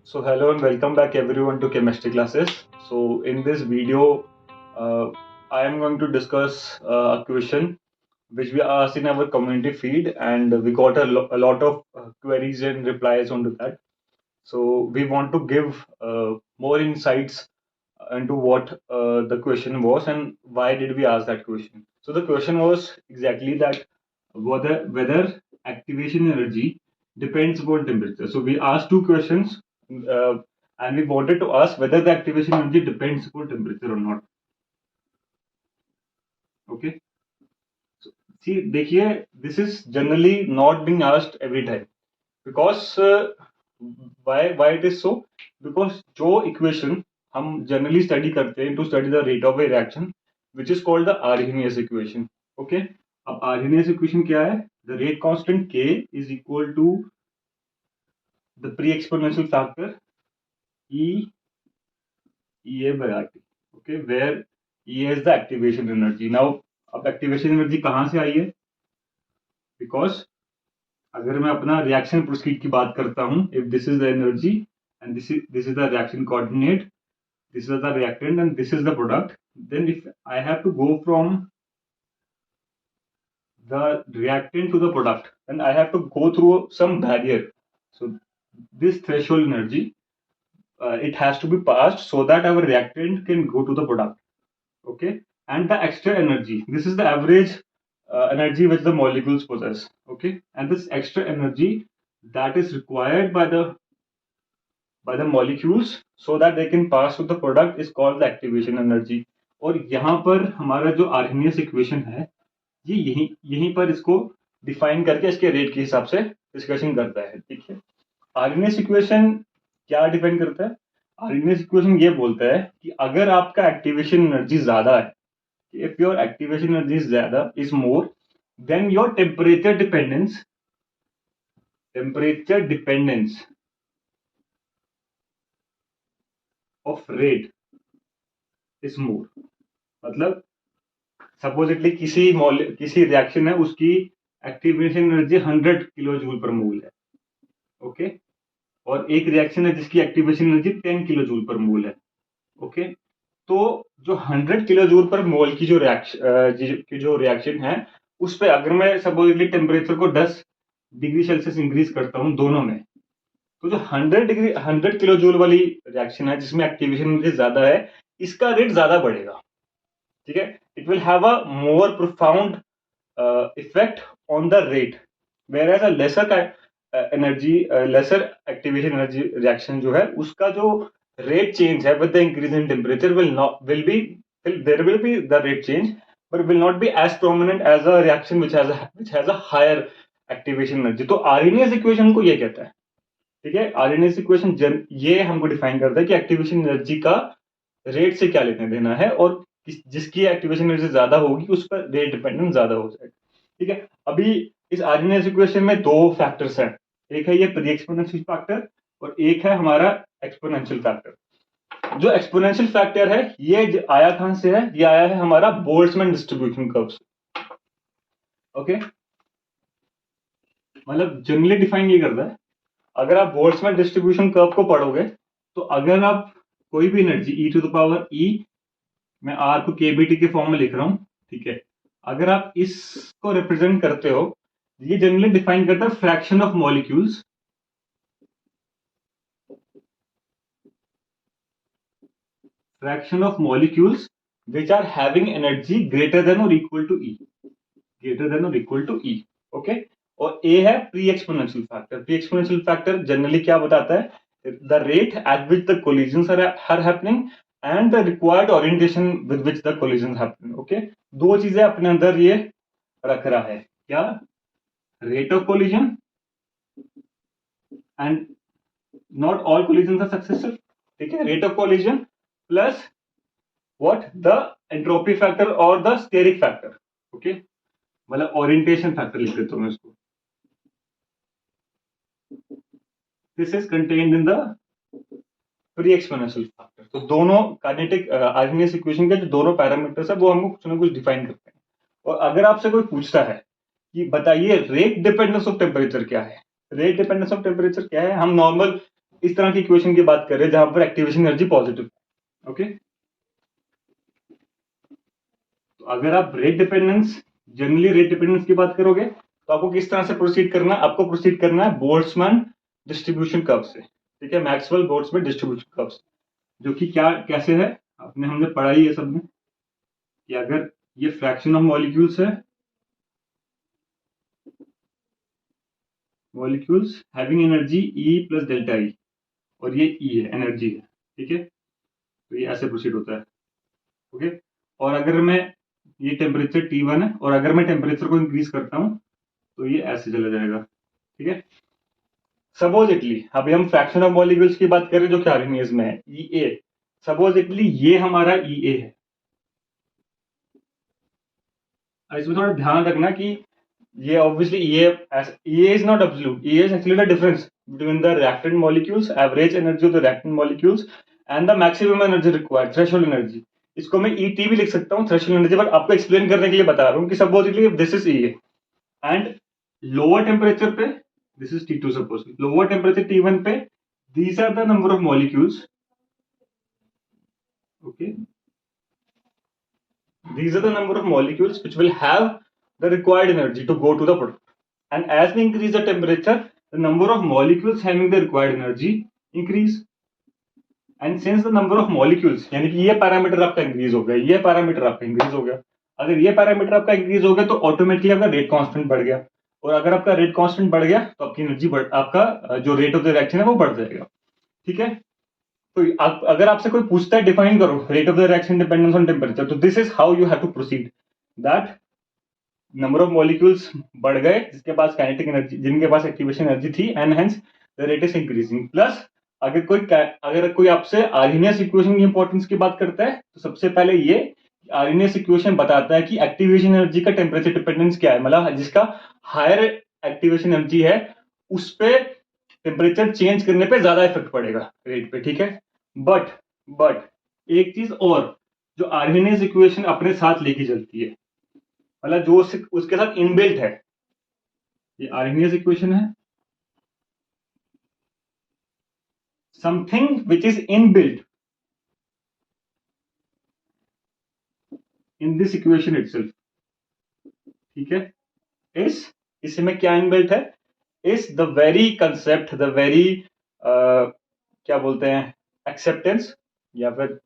So hello and welcome back everyone to chemistry classes. So in this video, I am going to discuss a question which we asked in our community feed, and we got a lot of queries and replies onto that. So we want to give more insights into what the question was and why did we ask that question. So the question was exactly that whether activation energy depends upon temperature. So we asked two questions, uh, and we wanted to ask whether the activation energy depends upon temperature or not. Okay. So, see, देखिए, this is generally not being asked every time because why it is so? Because जो equation हम generally study करते हैं to study the rate of a reaction, which is called the Arrhenius equation. Okay. अब Arrhenius equation क्या है? The rate constant K is equal to the pre-exponential factor EA by RT. Okay, where EA is the activation energy. Now, अब activation energy कहाँ से आई है? Because अगर मैं अपना reaction proceed की बात करता हूँ, if this is the energy and this is the reaction coordinate, this is the reactant and this is the product, then if I have to go from the reactant to the product, then I have to go through some barrier. So this threshold energy, it has to be passed so that our reactant can go to the product. Okay, and the extra energy, this is the average energy which the molecules possess. Okay, and this extra energy that is required by the molecules so that they can pass to the product is called the activation energy. और यहाँ पर हमारा जो Arrhenius equation है ये यहीं यहीं पर इसको डिफाइन करके इसके रेट के हिसाब से डिस्कशन करता है. ठीक है. आर्हेनियस इक्वेशन क्या डिफाइन करता है? आर्हेनियस इक्वेशन ये बोलता है कि अगर आपका एक्टिवेशन एनर्जी ज्यादा है, if your activation energy is ज्यादा is more, then your temperature dependence of rate is more. मतलब सपोजिटली किसी रिएक्शन है उसकी एक्टिवेशन एनर्जी 100 किलो जूल पर मोल है. ओके. और एक रिएक्शन है जिसकी एक्टिवेशन एनर्जी 10 किलो जूल पर मोल है. ओके. तो जो 100 किलो जूल पर मोल की जो रिएक्शन है उस पर अगर मैं सपोजिटली टेम्परेचर को 10 डिग्री सेल्सियस इंक्रीज करता हूं दोनों में, तो जो 100 किलो जूल वाली रिएक्शन है जिसमें एक्टिवेशन एनर्जी ज्यादा है, इसका रेट ज्यादा बढ़ेगा. ठीक है. It will have a more profound effect on the rate, whereas a lesser activation energy reaction जो है उसका जो रेट चेंज है with the increase in temperature there will be the rate change, but will not be as prominent as a reaction which has a higher activation energy. तो Arrhenius equation को ये कहता है. ठीक है. आर्हेनियस इक्वेशन ये हमको डिफाइन करता है कि एक्टिवेशन एनर्जी का रेट से क्या लेना देना है, और जिसकी एक्टिवेशन एनर्जी ज्यादा होगी उस पर रेट डिपेंडेंस ज्यादा हो जाएगा. ठीक है. अभी इस आर्हेनियस इक्वेशन में दो फैक्टर्स हैं. एक है ये प्री एक्सपोनेंशियल फैक्टर और एक है हमारा एक्सपोनेंशियल फैक्टर. जो एक्सपोनेंशियल फैक्टर है ये आया कहां से है? ये आया है हमारा बोल्ट्जमैन डिस्ट्रीब्यूशन कर्व से. ओके. मतलब जनरली डिफाइन ये करता है, अगर आप बोल्ट्जमैन डिस्ट्रीब्यूशन कर्व को पढ़ोगे तो अगर आप कोई भी energy E to the power E, मैं आर को केबीटी के फॉर्म में लिख रहा हूं. ठीक है. अगर आप इसको रिप्रेजेंट करते हो, ये जनरली डिफाइन करता है fraction of molecules which are having energy greater than or equal to E. Okay. और ए है pre exponential factor. Pre exponential factor generally क्या बताता है? The rate at which the collisions are happening and the required orientation with which the collisions happening. Okay. दो चीजें अपने अंदर ये रख रहा है. क्या? Rate of collision, and not all collisions are successful. ठीक है. Rate of collision plus what the entropy factor or the steric factor. okay. मतलब ओरिएंटेशन फैक्टर लिख देता हूं मैं इसको. This is contained in the pre exponential factor. तो दोनों काइनेटिक आर्हेनियस इक्वेशन के जो दोनों पैरामीटर्स है वो हमको कुछ ना कुछ डिफाइन करते हैं. और अगर आपसे कोई पूछता है कि बताइए रेट डिपेंडेंस ऑफ टेम्परेचर क्या है, रेट डिपेंडेंस ऑफ टेम्परेचर क्या है, हम नॉर्मल इस तरह की इक्वेशन की बात कर रहे हैं जहां पर एक्टिवेशन एनर्जी पॉजिटिव। ओके, तो अगर आप rate dependence, generally rate dependence की बात करोगे तो आपको किस तरह से प्रोसीड करना है? आपको प्रोसीड करना है बोल्ट्जमैन डिस्ट्रीब्यूशन कर्व से, ठीक है, मैक्सवेल बोल्ट्जमैन डिस्ट्रीब्यूशन कर्व, जो कि क्या कैसे है, हमने पढ़ा ही है सब में, कि अगर ये फ्रैक्शन ऑफ मॉलिक्यूल्स है, molecules having energy E plus delta E, और ये E है, एनर्जी है, ठीक है, तो ये ऐसे प्रोसीड होता है। ओके, और अगर मैं, ये टेम्परेचर T1 है, और अगर मैं टेम्परेचर को इंक्रीज करता हूं तो ये ऐसे चला जाएगा, ठीक है। सपोजिटली अभी हम फ्रैक्शन ऑफ मॉलिक्यूल्स की बात करें जो कि आरएनएस में है, EA, सपोजिटली ये हमारा EA है। इसमें थोड़ा ध्यान रखना कि ये obviously EA is not absolute, EA is actually the difference between the reactant molecules, average energy of the reactant molecules and the maximum energy required, threshold energy. इसको मैं ET भी लिख सकता हूँ, थ्रेशोल्ड एनर्जी, बट आपको explain करने के लिए बता रहा हूँ कि supposedly this is EA and lower temperature पे this is T2, suppose lower temperature T1 पे these are the number of molecules, okay, these are the number of molecules which will have the required energy to go to the product, and as we increase the temperature the number of molecules having the required energy increase, and since the number of molecules यानी कि ये parameter आपका increase हो गया, ये parameter आपका increase हो गया, अगर ये पैरामीटर आपका इंक्रीज हो गया तो ऑटोमेटिकली आपका रेट कांस्टेंट बढ़ गया, और अगर आपका रेट कांस्टेंट बढ़ गया तो आपकी एनर्जी आपका जो रेट ऑफ द रिएक्शन है वो बढ़ जाएगा, ठीक है। तो अगर आपसे कोई पूछता है डिफाइन करो rate of the reaction dependence on temperature, तो this is how you have to proceed, that number of molecules बढ़ गए जिसके पास काइनेटिक एनर्जी, जिनके पास एक्टिवेशन एनर्जी थी, and hence the rate is increasing. Plus अगर कोई आपसे आर्हेनियस इक्वेशन की इंपॉर्टेंस की बात करता है तो सबसे पहले ये आर्हेनियस इक्वेशन बताता है कि एक्टिवेशन एनर्जी का टेम्परेचर डिपेंडेंस क्या है, मतलब जिसका हायर एक्टिवेशन एनर्जी है उस पे टेम्परेचर चेंज करने पे ज्यादा इफेक्ट पड़ेगा रेट पे, ठीक है। बट एक चीज और जो आर्हेनियस इक्वेशन अपने साथ लेके चलती है, मतलब जो उसके साथ इनबिल्ट है, ये आर्हेनियस इक्वेशन है, something which is inbuilt in this equation itself, ठीक है। इसमें क्या इनबिल्ट है, is the very concept, the very क्या बोलते हैं, एक्सेप्टेंस, या फिर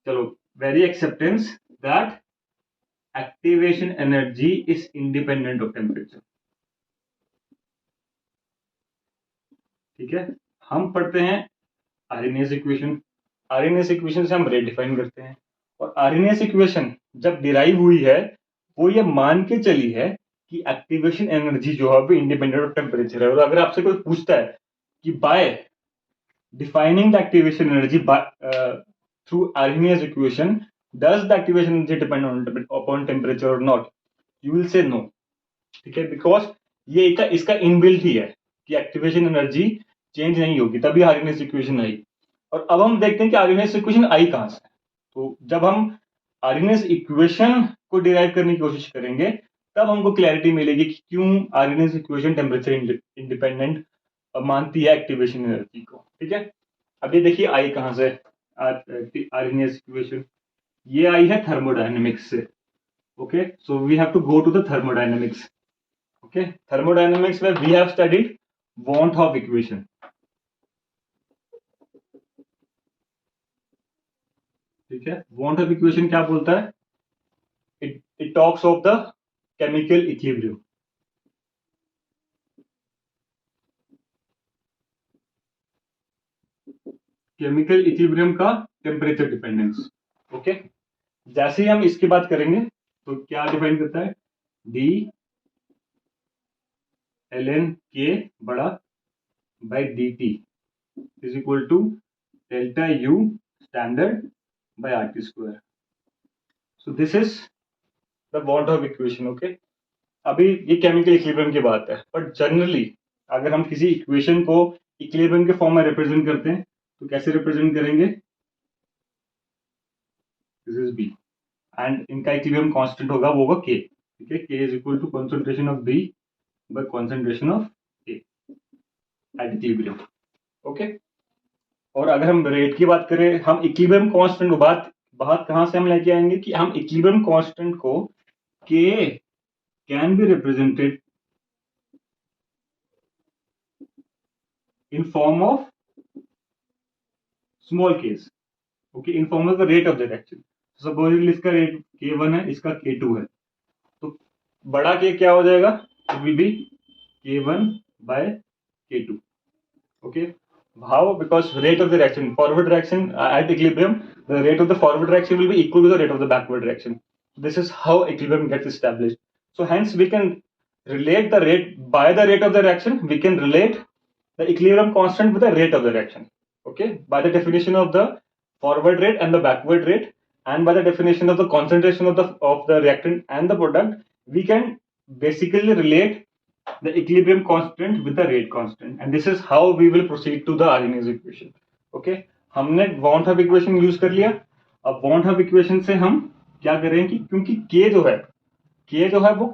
चलो very acceptance that activation energy is independent of temperature, ठीक है। हम पढ़ते हैं आर्हेनियस इक्वेशन, आर्हेनियस इक्वेशन से हम रेट डिफाइन करते हैं, और आर्हेनियस इक्वेशन जब डिराइव हुई है वो ये मान के चली है कि एक्टिवेशन एनर्जी जो है वो इंडिपेंडेंट ऑफ टेम्परेचर है। और अगर आपसे कोई पूछता है कि bye defining the activation energy through Arrhenius equation does the activation energy depend upon temperature or not, you will say no, ठीक है, बिकॉज ये इसका इनबिल्ट ही है कि एक्टिवेशन एनर्जी चेंज नहीं होगी, तभी आर्हेनियस इक्वेशन आई। और अब हम देखते हैं कि आर्हेनियस इक्वेशन आई कहां से। तो जब हम आर्हेनियस इक्वेशन को डिराइव करने की कोशिश करेंगे तब हमको क्लैरिटी मिलेगी कि क्यों आर्हेनियस इक्वेशन टेम्परेचर इंडिपेंडेंट मानती है एक्टिवेशन एनर्जी को, ठीक है। अब ये देखिए आई कहां से आर्हेनियस इक्वेशन, ये आई है थर्मोडायनेमिक्स से। Okay, so we have to go to the thermodynamics. Okay, thermodynamics में we have studied van Hoff equation, ठीक है। वॉन हॉफ इक्वेशन क्या बोलता है, it talks of the chemical equilibrium, chemical equilibrium का टेम्परेचर डिपेंडेंस। ओके, जैसे ही हम इसकी बात करेंगे तो क्या डिफाइन करता है, डी ln k बड़ा by dt is equal to delta u standard by RT square. So this is the van't Hoff equation. Okay, अभी ये केमिकल इक्विलिब्रियम की बात है, बट जनरली अगर हम किसी इक्वेशन को इक्विलिब्रियम के फॉर्म में रिप्रेजेंट करते हैं तो कैसे रिप्रेजेंट करेंगे, दिस इज बी, एंड इनका इक्विलिब्रियम कांस्टेंट होगा, वो होगा k, ठीक है। k is equal to concentration of b by concentration of a at equilibrium. Okay. और अगर हम रेट की बात करें, हम इक्विलिब्रियम कांस्टेंट को बात बात कहां से हम लेके आएंगे कि हम इक्विलिब्रियम कांस्टेंट को के can be represented in form of small case, okay, in form of the rate of the reaction. Suppose इसका रेट K1 है, इसका K2 है, तो बड़ा K क्या हो जाएगा, it will be K1 by K2, okay. How? Because rate of the reaction, forward reaction at equilibrium, the rate of the forward reaction will be equal to the rate of the backward reaction. This is how equilibrium gets established. So hence we can relate the rate by the rate of the reaction. We can relate the equilibrium constant with the rate of the reaction. Okay, by the definition of the forward rate and the backward rate, and by the definition of the concentration of the reactant and the product, we can basically relate the equilibrium constant with the rate constant, and this is how we will proceed to the Arrhenius equation. Okay, हमने Van Hoff equation use कर लिया। अब Van Hoff equation से हम क्या करें कि क्योंकि K जो है वो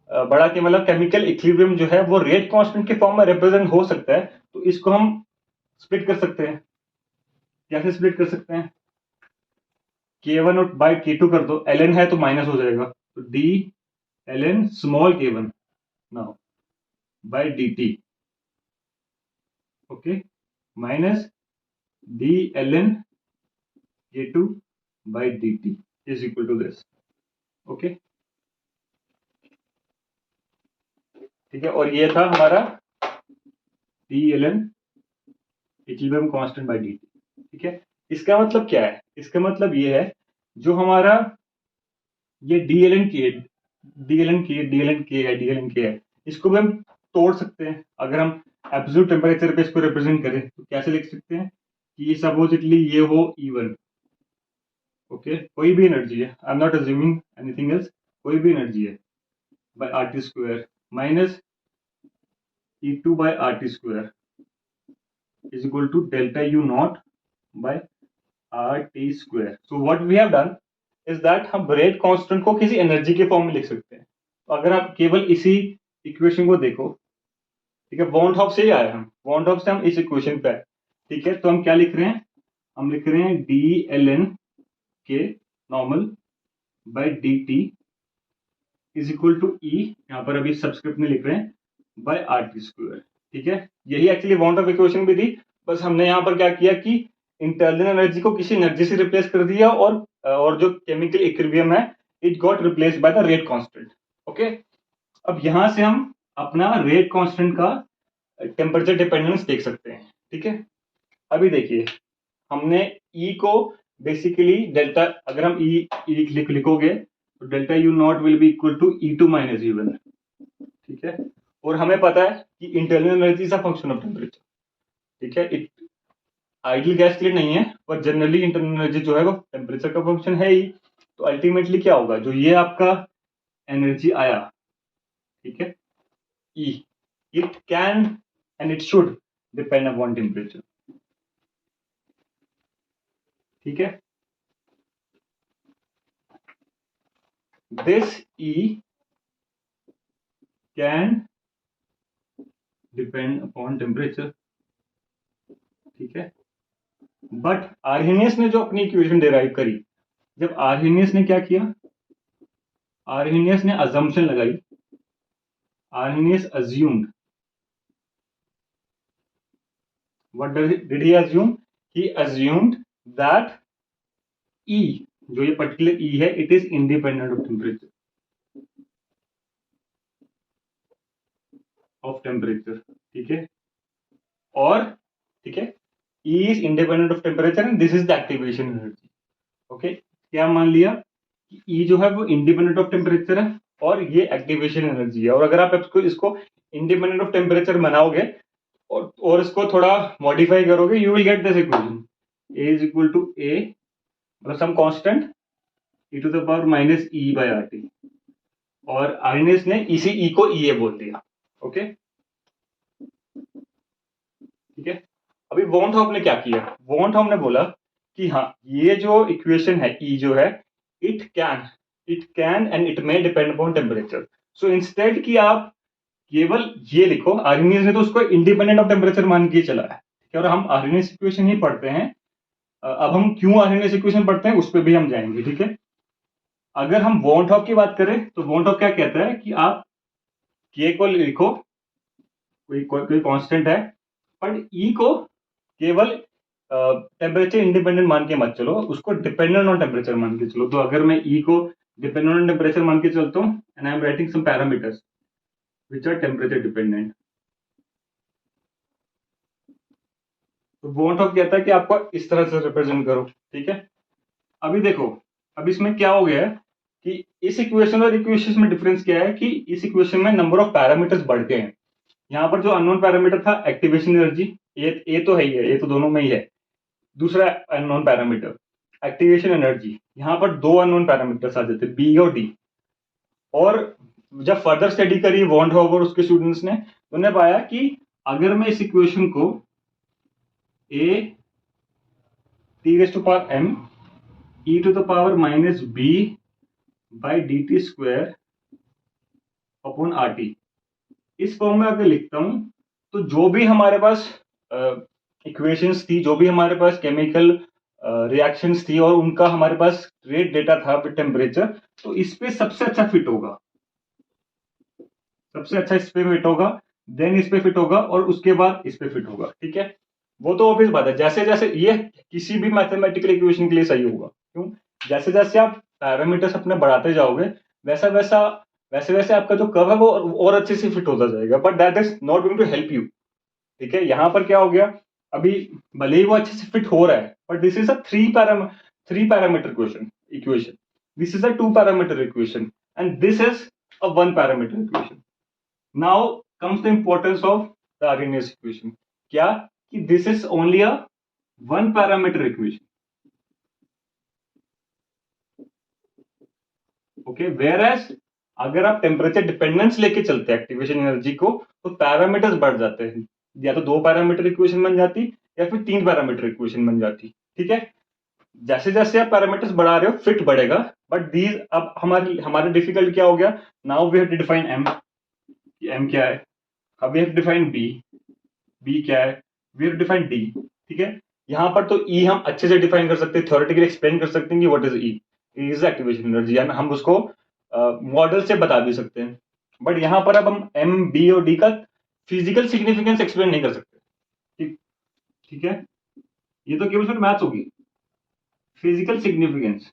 बड़ा के मतलब केमिकल इक्विलिब्रियम जो है वो रेट कांस्टेंट के फॉर्म में रिप्रेजेंट हो सकता है, तो इसको हम स्प्लिट कर सकते हैं। कैसे स्प्लिट कर सकते हैं, K1 और बाय K2 कर दो, ln है तो माइनस हो जाएगा, तो d ln small K1 now by dt, okay, minus d ln K2 by dt is equal to this, okay, ठीक है। और ये था हमारा d ln equilibrium constant by dt, ठीक है। इसका मतलब क्या है, इसका मतलब ये है जो हमारा ये d ln k है, इसको भी हम तोड़ सकते हैं। अगर हम एब्सोल्यूट टेम्परेचर पे इसको रिप्रेजेंट करें तो कैसे लिख सकते हैं कि सपोजिटली ये हो E1, ओके, कोई भी एनर्जी है, I am not assuming anything else, कोई भी एनर्जी है, by RT square minus E2 by RT स्क्वायर is equal to delta U naught by RT square. So what we have done is that हम rate constant को किसी energy के form में लिख सकते हैं। तो अगर आप केवल इसी इक्वेशन को देखो, ठीक है, वॉन हॉफ से ही आया, हम वॉन हॉफ से हम इस इक्वेशन पे आए, ठीक है। तो हम क्या लिख रहे हैं, हम लिख रहे हैं डी एल एन के normal by D T is equal to E, यहाँ पर अभी सब्सक्रिप्ट में लिख रहे हैं, बाय आर टी स्क्वायर, ठीक है। यही एक्चुअली वॉन्ट ऑफ इक्वेशन भी थी, बस हमने यहाँ पर क्या किया कि इंटरनल एनर्जी को किसी एनर्जी से रिप्लेस कर दिया, और जो केमिकल इक्विलिब्रियम है it got replace by the rate constant, okay. अब यहां से हम अपना रेट कांस्टेंट का टेम्परेचर डिपेंडेंस देख सकते हैं, ठीक है। अभी देखिए हमने ई को बेसिकली डेल्टा, अगर हम ई लिखोगे तो delta U naught will be equal to E2 minus U1, ठीक है। और हमें पता है कि internal energy is a function of temperature, ठीक है। आइडियल गैस के लिए नहीं है, पर जनरली इंटरनल एनर्जी जो है वो टेम्परेचर का फंक्शन है ही। तो अल्टीमेटली क्या होगा, जो ये आपका एनर्जी आया, ठीक है, E, it can and it should depend upon temperature, ठीक है। This E can depend upon temperature, ठीक है। बट आर्हेनियस ने जो अपनी इक्वेशन डिराइव करी, जब आर्हेनियस ने क्या किया, आर्हेनियस ने अजम्पशन लगाई, Arrhenius assumed, what did he assume? He assumed that E, जो ये पर्टिकुलर E है, it is independent of temperature, ठीक है। और ठीक है, E is independent of temperature and this is the activation energy, okay. क्या मान लिया कि E जो है वो इंडिपेंडेंट ऑफ टेम्परेचर है और ये एक्टिवेशन एनर्जी है। और अगर आप इसको इंडिपेंडेंट ऑफ टेम्परेचर बनाओगे और इसको थोड़ा मॉडिफाई करोगे, you will get this equation, A is equal to A मतलब some constant E to the power minus E by RT, और आर्हेनियस ने इसी E को EA बोल दिया, ओके, ठीक है। अभी वॉन हॉफ ने क्या किया, वॉन हॉफ ने बोला कि हाँ ये जो इक्वेशन है E जो है, it can and it may depend upon temperature. So instead कि आप केवल ये लिखो, आर्हेनियस ने तो उसको इंडिपेंडेंट ऑफ टेम्परेचर मान के चला है, और हम आर्हेनियस इक्वेशन ही पढ़ते हैं। अब हम क्यों आर्हेनियस इक्वेशन पढ़ते हैं उस पर भी हम जाएंगे, ठीक है। अगर हम वॉन हॉफ की बात करें तो वॉन हॉफ क्या कहता है कि आप के को लिखो, कोई कांस्टेंट है, पर ई को केवल टेम्परेचर इंडिपेंडेंट मान के मत चलो, उसको डिपेंडेंट ऑन टेम्परेचर मान के चलो। तो अगर मैं ई को डिपेंडेंट ऑन टेम्परेचर मान के चलता हूँ and I am writing some parameters which are temperature dependent, तो वॉन हॉफ कहता है कि आपको इस तरह से रिप्रेजेंट करो, ठीक है। अभी देखो, अब इसमें क्या हो गया है कि इस इक्वेशन और इक्वेशन में डिफरेंस क्या है कि इस इक्वेशन में नंबर ऑफ पैरामीटर्स बढ़ गए हैं। यहाँ पर जो अननोन पैरामीटर था एक्टिवेशन एनर्जी, ए तो है ही है, ये तो दोनों में ही है। दूसरा अननोन पैरामीटर एक्टिवेशन एनर्जी, यहाँ पर दो अननोन पैरामीटर्स आ जाते, बी और डी। और जब फर्दर स्टडी करी वॉन हॉफ और उसके स्टूडेंट्स ने, तो उन्होंने पाया कि अगर मैं इस इक्वेशन को A T raise to power M E to the power minus B by D T square upon R T इस फॉर्म में अगर लिखता हूं, तो जो भी हमारे पास इक्वेशंस थी, जो भी हमारे पास केमिकल रिएक्शंस थी और उनका हमारे पास रेट डेटा था विद टेम्परेचर, तो इस पे सबसे अच्छा फिट होगा, सबसे अच्छा इस पे फिट होगा, देन इस पे फिट होगा और उसके बाद इस पे फिट होगा, ठीक है। वो तो ऑब्वियस बात है, जैसे जैसे ये किसी भी मैथमेटिकल इक्वेशन के लिए सही होगा। क्यों? जैसे जैसे आप पैरामीटर्स अपने बढ़ाते जाओगे, वैसा वैसा वैसे वैसे आपका जो कर्व है वो और अच्छे से फिट होता जाएगा, but that is not going to help you, ठीक है। यहाँ पर क्या हो गया, अभी भले ही वो अच्छे से फिट हो रहा है, but this is a three parameter equation, this is a two parameter equation and this is a one parameter equation. Now comes the importance of the Arrhenius equation, क्या कि this is only a one parameter equation, okay. Whereas अगर आप temperature dependence लेके चलते हैं activation energy को, तो parameters बढ़ जाते हैं, या तो दो पैरामीटर इक्वेशन बन जाती या फिर तीन पैरामीटर इक्वेशन बन जाती, ठीक है। जैसे जैसे आप पैरामीटर्स बढ़ा रहे हो फिट बढ़ेगा, बट दीज अब हमारे डिफिकल्ट क्या हो गया, now we have to define M, M क्या है, अब we have to define B, B क्या है, we have to define D, ठीक है। यहाँ पर तो ई हम अच्छे से डिफाइन कर सकते हैं, थ्योरेटिकली एक्सप्लेन कर सकते हैं कि what is E, is activation energy, हम उसको मॉडल से बता भी सकते हैं। बट यहाँ पर अब हम एम बी और डी का फिजिकल सिग्निफिकेंस एक्सप्लेन नहीं कर सकते, ठीक, ठीक है। ये तो केवल सिर्फ मैथ्स होगी, फिजिकल सिग्निफिकेंस,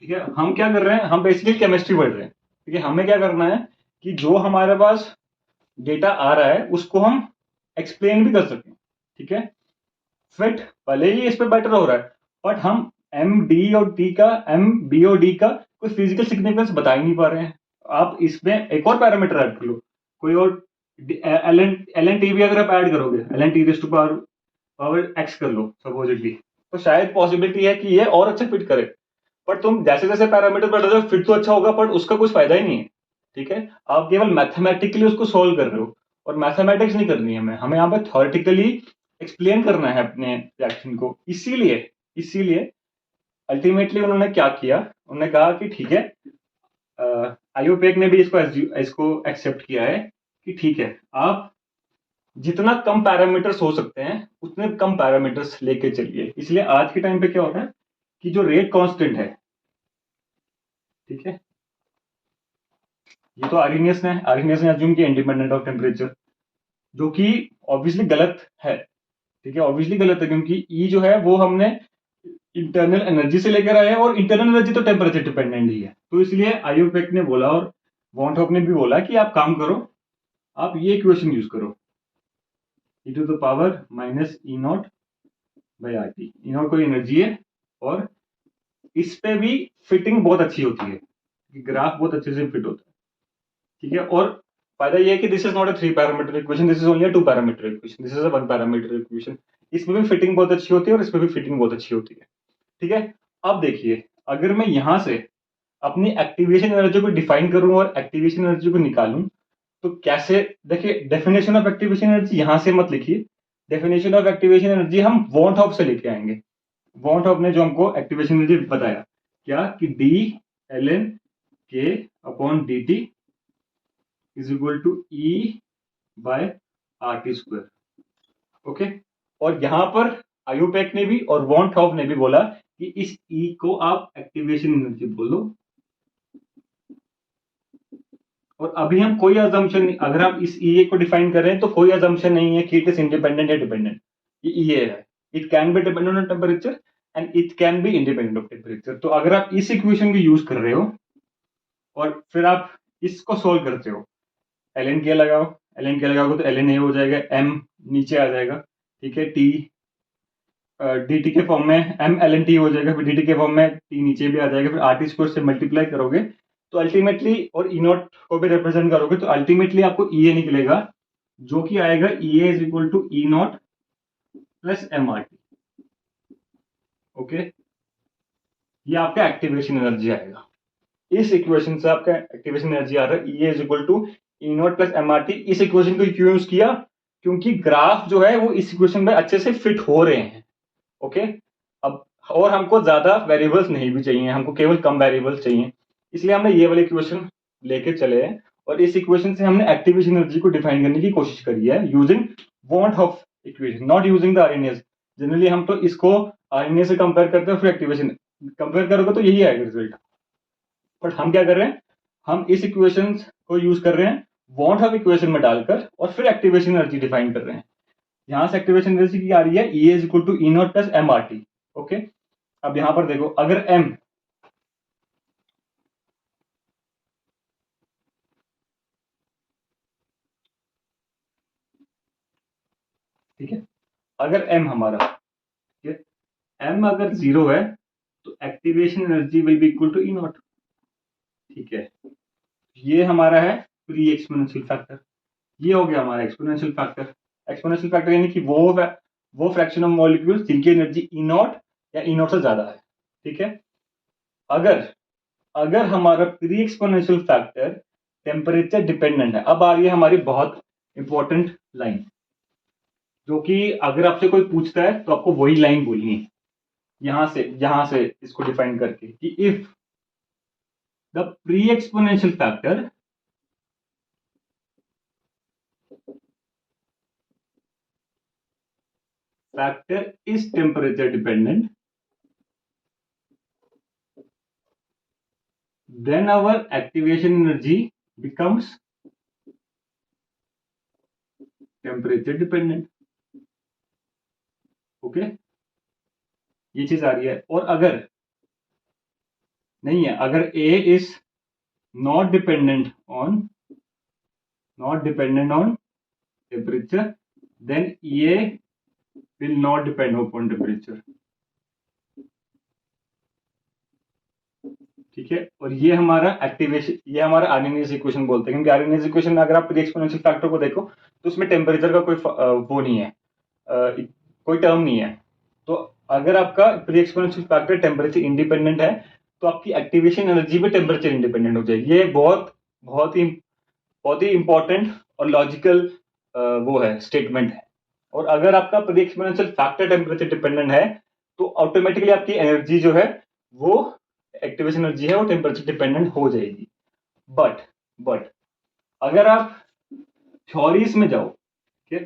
ठीक है। हम क्या कर रहे हैं, हम बेसिकली केमिस्ट्री पढ़ रहे हैं, ठीक है। हमें क्या करना है कि जो हमारे पास डेटा आ रहा है उसको हम एक्सप्लेन भी कर सकें, ठीक है। फिट भले ही इस पे बेटर हो रहा है, बट हम एम डी और डी का, एम बी और डी का कोई फिजिकल सिग्निफिकेंस बता ही नहीं पा रहे हैं। आप इसमें एक और पैरामीटर ऐड कर लो, कोई और एल एन टी भी अगर आप ऐड करोगे, L N T raise to power X कर लो सपोजिटली, तो शायद पॉसिबिलिटी है कि ये और अच्छा फिट करे। बट तुम जैसे जैसे पैरामीटर बढ़ रहे हो फिट तो अच्छा होगा, बट उसका कुछ फायदा ही नहीं है, ठीक है। आप केवल मैथमेटिकली उसको सोल्व कर रहे हो, और मैथमेटिक्स नहीं करनी है हमें यहाँ पे थ्योरेटिकली एक्सप्लेन करना है अपने रिएक्शन को। इसीलिए इसीलिए अल्टीमेटली उन्होंने क्या किया, उन्होंने कहा कि ठीक है, आईयूपीएक ने भी इसको एक्सेप्ट किया है कि ठीक है, आप जितना कम पैरामीटर्स हो सकते हैं उतने कम पैरामीटर्स लेके चलिए। इसलिए आज के टाइम पे क्या होता है कि जो रेट कांस्टेंट है, ठीक है, ये तो आर्हेनियस ने अज्यूम किया इंडिपेंडेंट ऑफ टेम्परेचर, जो कि ऑब्वियसली गलत है, ठीक है। ऑब्वियसली गलत है क्योंकि ई जो है वो हमने इंटरनल एनर्जी से लेकर आए हैं, और इंटरनल एनर्जी तो टेम्परेचर डिपेंडेंट ही है। तो इसलिए आईयूपीएक ने बोला और वॉन हॉफ ने भी बोला कि आप काम करो, आप ये इक्वेशन यूज करो, E to the power minus E not by R T. E not कोई एनर्जी है, और इस पे भी फिटिंग बहुत अच्छी होती है, ग्राफ बहुत अच्छे से फिट होता है, ठीक है। और फायदा ये है कि this is not a three parameter equation, this is only a two parameter equation, this is a one parameter equation. इसमें भी फिटिंग बहुत अच्छी होती है और इसमें भी फिटिंग बहुत अच्छी होती है, ठीक है। अब देखिए, अगर मैं यहां से अपनी एक्टिवेशन एनर्जी को डिफाइन करूं और एक्टिवेशन एनर्जी को निकालूं, तो कैसे, देखिए डेफिनेशन ऑफ एक्टिवेशन एनर्जी यहां से मत लिखिए, डेफिनेशन ऑफ एक्टिवेशन एनर्जी हम वॉन हॉफ से लेके आएंगे। वॉन हॉफ ने जो हमको एक्टिवेशन एनर्जी बताया क्या कि D L N K upon D T is equal to E by R T square, okay. और यहाँ पर आयुपेक ने भी और वॉन हॉफ ने भी बोला कि इस ई को आप एक्टिवेशन एनर्जी बोलो। और अभी हम कोई अजम्पशन, अगर हम इस ई को डिफाइन कर रहे हैं तो कोई अजम्पशन नहीं है कि इट इज इंडिपेंडेंट या डिपेंडेंट। ये ई है, it can be dependent on temperature and it can be independent of temperature. तो अगर आप इस इक्वेशन को यूज कर रहे हो और फिर आप इसको सोल्व करते हो, एल एन के लगाओ, एल एन के लगाओगे तो एल एन ए हो जाएगा, एम नीचे आ जाएगा, ठीक है, टी डी टी के फॉर्म में एम एल एन टी हो जाएगा, फिर डी टी के फॉर्म में टी नीचे भी आ जाएगा, फिर आर टी स्क्वायर से मल्टीप्लाई करोगे तो अल्टीमेटली, और ई नॉट को भी रिप्रेजेंट करोगे तो अल्टीमेटली आपको ई ए निकलेगा, जो कि आएगा E A is equal to E not plus M R T. Okay, ये आपका एक्टिवेशन एनर्जी आएगा। इस इक्वेशन से आपका एक्टिवेशन एनर्जी आ रहा है E A is equal to E not plus M R T. इस इक्वेशन को क्यों यूज किया? क्योंकि ग्राफ जो है वो इस इक्वेशन में अच्छे से फिट हो रहे हैं। ओके, अब और हमको ज्यादा वेरिएबल्स नहीं भी चाहिए, हमको केवल कम वेरिएबल्स चाहिए, इसलिए हमने ये वाली इक्वेशन लेके चले हैं और इस इक्वेशन से हमने एक्टिवेशन एनर्जी को डिफाइन करने की कोशिश करी है using want of equation, not using the RNS. Generally हम तो इसको आरएनए से कंपेयर करते हैं, फिर एक्टिवेशन कंपेयर करोगे तो यही आएगा रिजल्ट। बट हम क्या कर रहे हैं, हम इस इक्वेशन को यूज कर रहे हैं वॉन्ट ऑफ इक्वेशन में डालकर और फिर एक्टिवेशन एनर्जी डिफाइन कर रहे हैं। यहां से एक्टिवेशन एनर्जी की आ रही है E is equal to E not plus M R T. Okay, अब यहां पर देखो, अगर एम, ठीक है, अगर एम हमारा, ठीक है, एम अगर 0 है तो activation energy will be equal to E naught. ठीक है, ये हमारा है प्री एक्सपोनेंशियल फैक्टर, ये हो गया हमारा एक्सपोनेंशियल फैक्टर। एक्सपोनेंशियल फैक्टर यानी कि वो फ्रैक्शन ऑफ मॉलिक्यूल्स जिनकी एनर्जी ई नॉट या ई नॉट से ज्यादा है। ठीक है, अगर अगर हमारा pre exponential factor temperature dependent है, अब आ रही है हमारी बहुत इंपॉर्टेंट लाइन, जो कि अगर आपसे कोई पूछता है तो आपको वही लाइन बोलनी है यहां से इसको डिफाइन करके कि if the pre exponential factor is temperature dependent, then our activation energy becomes temperature dependent. Okay, ये चीज आ रही है। और अगर नहीं है, अगर A is not dependent on temperature, then EA will not depend upon temperature। ठीक है, और ये हमारा एक्टिवेशन, ये हमारा आरएनएस इक्वेशन बोलते हैं, क्योंकि आरएनएस इक्वेशन में अगर आप प्री एक्सपोनेंशियल फैक्टर को देखो तो उसमें टेम्परेचर का कोई वो नहीं है, कोई टर्म नहीं है। तो अगर आपका pre exponential factor temperature independent है तो आपकी एक्टिवेशन एनर्जी भी टेम्परेचर इंडिपेंडेंट हो जाएगी। ये बहुत ही इंपॉर्टेंट और लॉजिकल वो है, स्टेटमेंट है। और अगर आपका pre exponential factor temperature dependent है तो ऑटोमेटिकली आपकी एनर्जी जो है वो एक्टिवेशन एनर्जी है वो टेम्परेचर डिपेंडेंट हो जाएगी। बट अगर आप थ्योरीज में जाओ, ठीक है,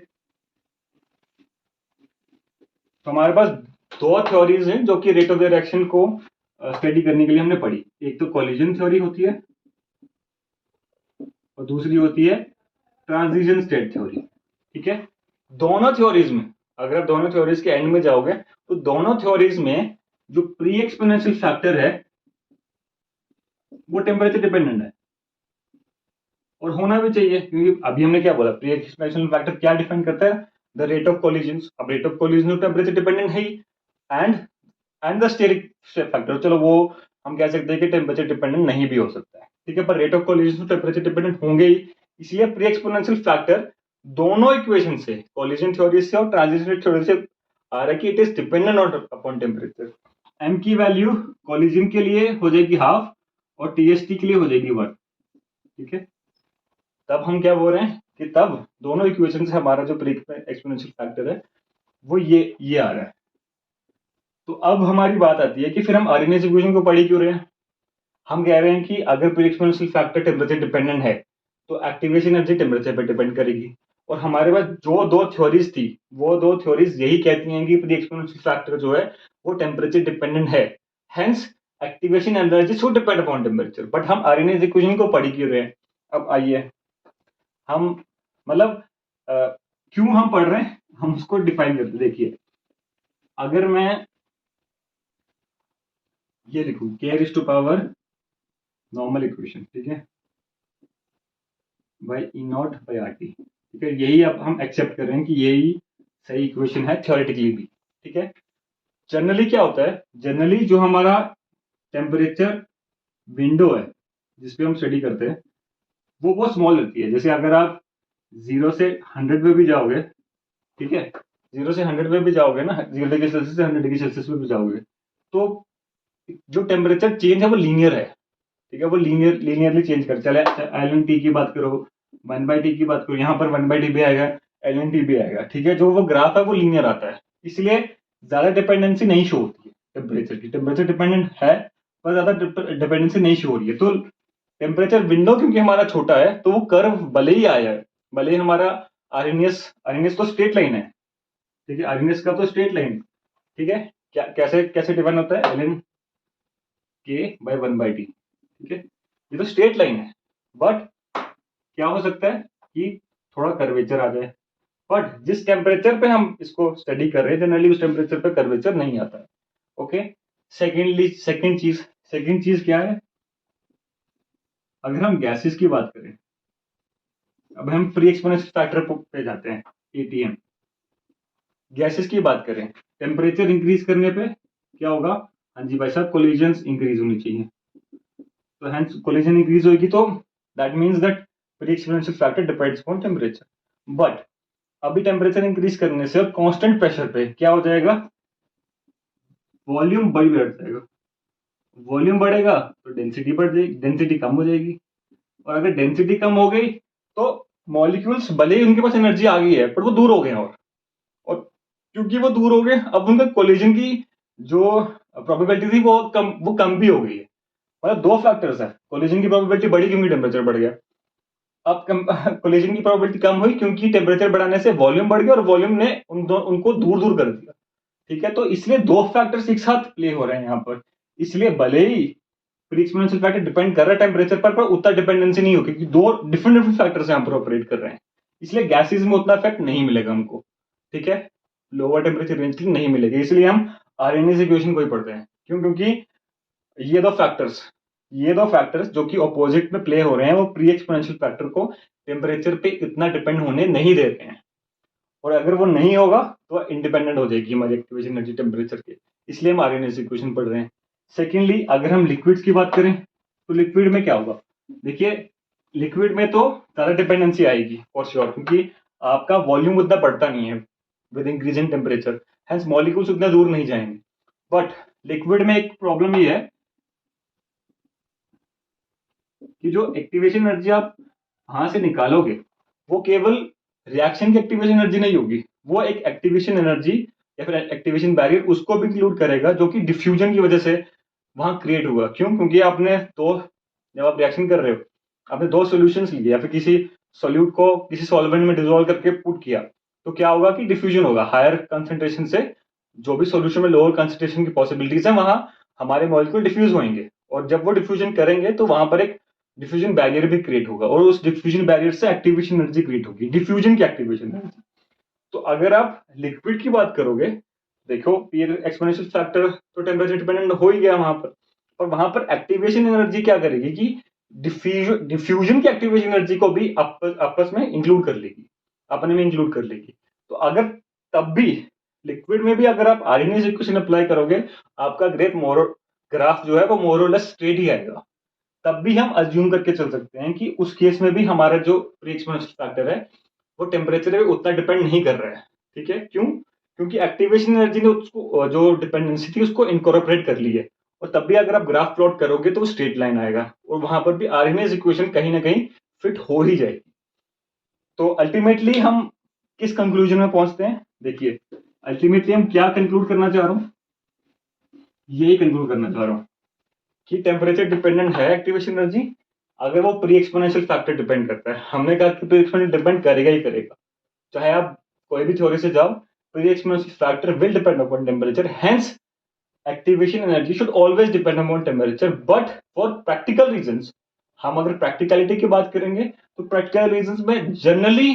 तो हमारे पास दो थ्योरीज हैं जो कि रेट ऑफ रिएक्शन को स्टडी करने के लिए हमने पढ़ी। एक तो कोलिजन थ्योरी होती है और दूसरी होती है ट्रांजिशन स्टेट थ्योरी। ठीक है, दोनों थ्योरीज में, अगर आप दोनों थ्योरीज के एंड में जाओगे तो दोनों थ्योरीज में जो प्री एक्सपोनेंशियल फैक्टर है वो टेम्परेचर डिपेंडेंट है, और होना भी चाहिए, क्योंकि अभी हमने क्या बोला, प्री एक्सपोनेंशियल फैक्टर क्या डिफाइन करता है, द रेट ऑफ कोलिजन। अब rate of collision temperature dependent है ही, एंड द स्टेरिक फैक्टर, चलो वो हम कह सकते हैं कि टेम्परेचर डिपेंडेंट नहीं भी हो सकता है, ठीक है, पर rate of collision temperature dependent होंगे ही। इसलिए प्री एक्सपोनेंशियल फैक्टर दोनों इक्वेशन से, कोलिजन थ्योरी से और ट्रांजिशन थ्योरी से आ रहा है कि it is dependent upon temperature. M की वैल्यू कोलिजन के लिए हो जाएगी हाफ और टीएसटी के लिए हो जाएगी 1। ठीक है, तब हम क्या बोल रहे हैं कि तब दोनों इक्वेशन से हमारा जो प्री एक्सपोनेंशियल फैक्टर है वो ये आ रहा है। तो अब हमारी बात आती है कि फिर हम आरएनएस इक्वेशन को पढ़ी क्यों रहे हैं। हम कह रहे हैं कि अगर pre exponential factor temperature dependent है तो एक्टिवेशन एनर्जी टेम्परेचर पर डिपेंड करेगी, और हमारे पास जो दो थ्योरीज थी, वो दो थ्योरीज यही कहती हैं कि प्री एक्सपोनेंशियल फैक्टर जो है वो टेम्परेचर डिपेंडेंट है, hence activation energy should depend upon temperature. But हम आर्गेनाइज इक्वेशन को पढ़ क्यों रहे हैं? अब आइए हम मतलब क्यों हम पढ़ रहे हैं हम उसको डिफाइन करते। देखिए अगर मैं ये लिखूं k raise to power normal equation, ठीक है, by E not by R T, ठीक है, यही अब हम एक्सेप्ट कर रहे हैं कि यही सही इक्वेशन है थ्योरेटिकली भी, ठीक है। जनरली क्या होता है, जनरली जो हमारा टेम्परेचर विंडो है जिसपे हम स्टडी करते हैं वो बहुत स्मॉल रहती है। जैसे अगर आप 0 से 100 पे भी जाओगे, ठीक है, 0 से 100 पे भी जाओगे ना, 0 डिग्री सेल्सियस से 100 डिग्री सेल्सियस पे भी जाओगे, तो जो टेम्परेचर चेंज है वो लीनियर है, ठीक है, वो लीनियरली चेंज कर चले। एल एन टी की बात करो, 1/t की बात करो, यहाँ पर 1/t भी आएगा, एल एन टी भी आएगा, ठीक है, जो वो ग्राफ है वो लीनियर आता है, इसलिए ज्यादा डिपेंडेंसी नहीं शो होती है टेम्परेचर की। टेम्परेचर डिपेंडेंट है पर ज्यादा डिपेंडेंसी नहीं शो हो रही है। तो टेम्परेचर विंडो क्योंकि हमारा छोटा है तो वो कर्व भले ही आया है, भले ही हमारा आरएनएस आरएनएस तो स्ट्रेट लाइन है, ठीक है, आरएनएस का तो स्ट्रेट लाइन, ठीक है, क्या कैसे कैसे डिफाइन होता है, एल एन के बाई 1/t, ठीक है, ये तो स्ट्रेट लाइन है। बट क्या हो सकता है कि थोड़ा कर्वेचर आ जाए, बट जिस टेम्परेचर पे हम इसको स्टडी कर रहे हैं जनरली उस टेम्परेचर पे कर्वेचर नहीं आता है। ओके, सेकेंड चीज क्या है, अगर हम गैसेस की बात करें, अब हम प्री एक्सपोनेंशियल फैक्टर पे जाते हैं, एटीएम। गैसेस की बात करें, टेम्परेचर इंक्रीज करने पे क्या होगा, हाँ जी भाई साहब, कोलिजन्स इंक्रीज होनी चाहिए, तो हेंस कोलिजन इंक्रीज होगी, तो that means that pre exponential factor depends upon temperature. But अभी टेम्परेचर इंक्रीज करने से और कांस्टेंट प्रेशर पे क्या हो जाएगा, वॉल्यूम बढ़ जाएगा, वॉल्यूम बढ़ेगा तो डेंसिटी बढ़ जाएगी, डेंसिटी कम हो जाएगी, और अगर डेंसिटी कम हो गई तो मॉलिक्यूल्स भले ही उनके पास एनर्जी आ गई है पर वो दूर हो गए, और क्योंकि वो दूर हो गए अब उनका कोलिजन की जो प्रोबेबिलिटी थी वो कम भी हो गई है। मतलब दो फैक्टर्स है, कोलिजन की प्रोबेबिलिटी बढ़ी क्योंकि टेम्परेचर बढ़ गया, अब कोलिजन की प्रोबेबिलिटी कम हुई क्योंकि टेम्परेचर बढ़ाने से वॉल्यूम बढ़ गया और वॉल्यूम ने उनको दूर दूर कर दिया, ठीक है। तो इसलिए दो फैक्टर्स एक साथ प्ले हो रहे हैं यहाँ पर, इसलिए भले ही प्री एक्सपोनेंशियल फैक्टर डिपेंड कर रहा है टेम्परेचर पर उतना डिपेंडेंसी नहीं हो, क्योंकि दो डिफरेंट डिफरेंट फैक्टर्स यहाँ पर ऑपरेट कर रहे हैं, इसलिए गैसेज में उतना इफेक्ट नहीं मिलेगा हमको, ठीक है, लोअर टेम्परेचर रेंज के लिए नहीं मिलेगा, इसलिए हम आरएनएस इक्वेशन को ही पढ़ते हैं। क्यों? क्योंकि ये दो फैक्टर्स जो कि ऑपोजिट में प्ले हो रहे हैं वो प्री एक्सपोनेंशियल फैक्टर को टेम्परेचर पे इतना डिपेंड होने नहीं देते हैं, और अगर वो नहीं होगा तो इंडिपेंडेंट हो जाएगी हमारी एक्टिवेशन एनर्जी टेम्परेचर के, इसलिए हम आरएनएस इक्वेशन पढ़ रहे हैं। सेकेंडली अगर हम लिक्विड्स की बात करें तो लिक्विड में क्या होगा, देखिए लिक्विड में तो ज्यादा डिपेंडेंसी आएगी फॉर श्योर, क्योंकि आपका वॉल्यूम उतना बढ़ता नहीं है with increasing temperature, hence molecules उतना दूर नहीं जाएंगे। बट लिक्विड में एक प्रॉब्लम ये है कि जो एक्टिवेशन एनर्जी आप वहां से निकालोगे वो केवल रिएक्शन की एक्टिवेशन एनर्जी नहीं होगी, वो एक एक्टिवेशन एनर्जी या फिर एक्टिवेशन बैरियर उसको भी इंक्लूड करेगा जो कि डिफ्यूजन की वजह से वहां क्रिएट हुआ। क्यों? क्योंकि आपने दो, जब आप रिएक्शन कर रहे हो आपने दो सॉल्यूशंस लिए या फिर किसी सॉल्यूट को किसी सॉल्वेंट में डिसॉल्व करके पुट किया, तो क्या होगा कि डिफ्यूजन होगा हायर कंसंट्रेशन से, जो भी सॉल्यूशन में लोअर कंसंट्रेशन की पॉसिबिलिटीज है वहां हमारे मॉलिक्यूल डिफ्यूज होंगे, और जब वो डिफ्यूजन करेंगे तो वहां पर एक डिफ्यूजन बैरियर भी क्रिएट होगा, और उस डिफ्यूजन बैरियर से एक्टिवेशन एनर्जी क्रिएट होगी, डिफ्यूजन की एक्टिवेशन एनर्जी। तो अगर आप लिक्विड की बात करोगे, देखो पीयर एक्सपोनेंशियल फैक्टर तो टेम्परेचर डिपेंडेंट हो ही गया वहां पर, और वहां पर एक्टिवेशन एनर्जी क्या करेगी कि डिफ्यूजन की एक्टिवेशन एनर्जी को भी आपस में इंक्लूड कर लेगी, अपने में इंक्लूड कर लेगी। तो अगर तब भी लिक्विड में भी अगर आप आरएनएस इक्वेशन अप्लाई करोगे आपका ग्राफ जो है वो मोरलेस स्ट्रेट ही आएगा, तब भी हम अज्यूम करके चल सकते हैं कि उस केस में भी हमारा जो प्री एक्सपोनेंशियल फैक्टर है वो टेम्परेचर पे उतना डिपेंड नहीं कर रहा है, ठीक है। क्यों? क्योंकि एक्टिवेशन एनर्जी ने उसको जो डिपेंडेंसी थी उसको इनकॉर्पोरेट कर ली है, और तब भी अगर आप ग्राफ प्लॉट करोगे तो वो स्ट्रेट लाइन आएगा, और वहां पर भी आरएनएस इक्वेशन कहीं ना कहीं फिट हो ही जाएगी। तो अल्टीमेटली हम किस कंक्लूजन में पहुंचते हैं, देखिए अल्टीमेटली हम क्या कंक्लूड करना चाह रहा हूं, यही कंक्लूड करना चाह रहा हूं कि टेम्परेचर डिपेंडेंट है एक्टिवेशन एनर्जी, अगर वो प्री एक्सपोनेंशियल फैक्टर डिपेंड करता है, हमने कहा कि प्री एक्सपोनेंशियल डिपेंड करेगा ही करेगा, चाहे आप कोई भी थ्योरी से जाओ, pre exponential factor will depend upon temperature. Hence, activation energy should always depend upon temperature. But for practical reasons, हम अगर प्रैक्टिकलिटी की बात करेंगे तो प्रैक्टिकल रीजंस में जनरली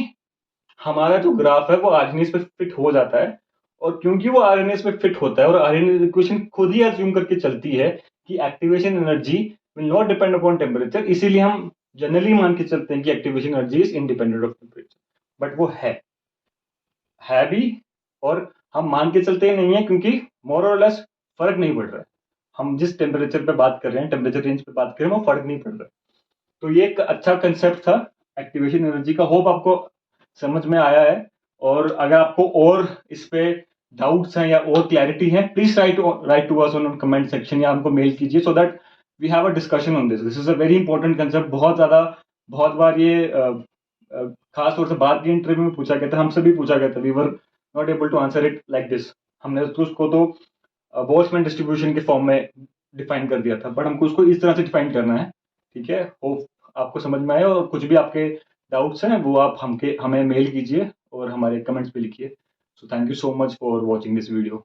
हमारा जो ग्राफ है वो आरएनएस पे फिट हो जाता है, और क्योंकि वो आरएनएस पे फिट होता है और आरएनएस इक्वेशन खुद ही अज्यूम करके चलती है कि activation energy will not depend upon temperature, इसीलिए हम जनरली मान के चलते हैं कि activation energy is independent of temperature. But वो है भी, और हम मान के चलते ही नहीं है क्योंकि मोर और लेस फर्क नहीं पड़ रहा है। हम जिस टेम्परेचर पे बात कर रहे हैं, टेम्परेचर रेंज पे बात कर रहे हैं, वो फर्क नहीं पड़ रहा है। तो ये एक अच्छा कंसेप्ट था एक्टिवेशन एनर्जी का। होप आपको समझ में आया है, और अगर आपको और इस पे डाउट्स हैं या और क्लैरिटी है, please write to us on comment section या हमको मेल कीजिए, so that we have a discussion on this is a very important concept. बहुत बार ये खास तौर से बाद के इंटरव्यू में पूछा गया था, हमसे भी पूछा गया था, we were not able to answer it like this. हमने तो उसको तो बोल्ट्जमैन डिस्ट्रीब्यूशन के फॉर्म में डिफाइन कर दिया था, बट हमको उसको इस तरह से डिफाइन करना है। ठीक है, होप आपको समझ में आए, और कुछ भी आपके डाउट्स हैं वो आप हमें मेल कीजिए और हमारे कमेंट्स पे लिखिए। So thank you so much for watching this video.